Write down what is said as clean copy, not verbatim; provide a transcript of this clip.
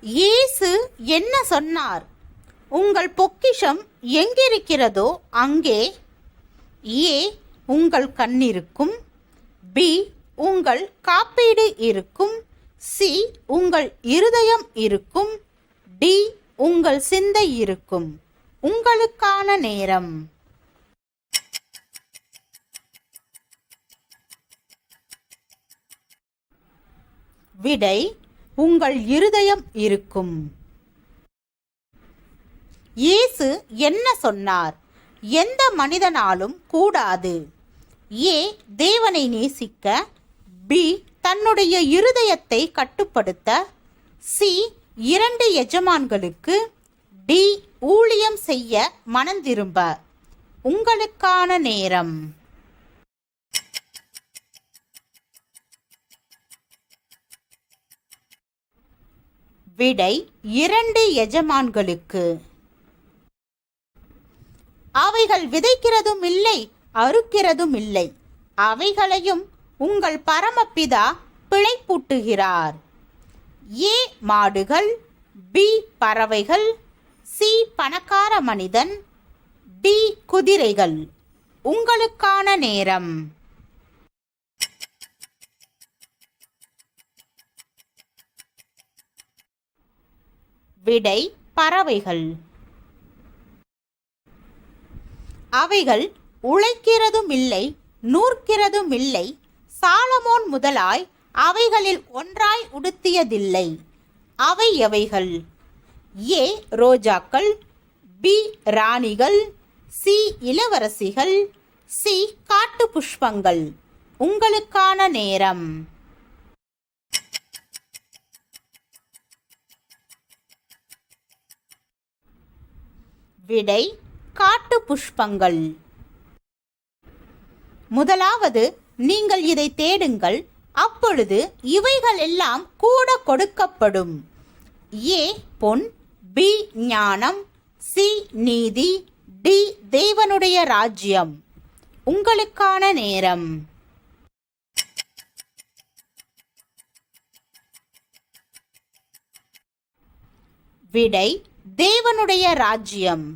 இயேசு என்ன சொன்னார்? உங்கள் பொக்கிஷம் எங்கிருக்கிறதோ அங்கே ஏ உங்கள் கண்ணிருக்கும், பி உங்கள் காப்பீடு இருக்கும், சி உங்கள் இருதயம் இருக்கும், டி உங்கள் சிந்தை இருக்கும். உங்களுக்கான நேரம். விடை உங்கள் இருதயம் இருக்கும். இயேசு என்ன சொன்னார்? எந்த மனிதனாலும் கூடாது. ஏ தேவனை நேசிக்க, பி தன்னுடைய இருதயத்தை கட்டுப்படுத்த, சி 2 எஜமான்களுக்கு, டி ஊழியம் செய்ய மனந்திரும்ப. உங்களுக்கான நேரம். விடை 2 எஜமான்களுக்கு. அவைகள் விதைக்கிறதும் இல்லை, அறுக்கிறதும் இல்லை. அவைகளையும் உங்கள் பரமபிதா பிழைப்பூட்டுகிறார். ஏ மாடுகள், பி பறவைகள், சி பணக்கார மனிதன், டி குதிரைகள். உங்களுக்கான நேரம். விடை பறவைகள். அவைகள் உழைக்கிறதும் இல்லை, நூற்கிறதும் இல்லை. சாலமோன் முதலாய் அவைகளில் ஒன்றாய் உடுத்தியதில்லை. அவை எவைகள்? ஏ ரோஜாக்கள், பி ராணிகள், சி இளவரசிகள், சி காட்டு புஷ்பங்கள். உங்களுக்கான நேரம். விடை காட்டு புஷ்பங்கள். முதலாவது நீங்கள் இதை தேடுங்கள், அப்பொழுது இவைகள் எல்லாம் கூட கொடுக்கப்படும். ஏ பொன், பி ஞானம், சி நீதி, டி தேவனுடைய ராஜ்யம். உங்களுக்கான நேரம். விடை தேவனுடைய ராஜ்யம்.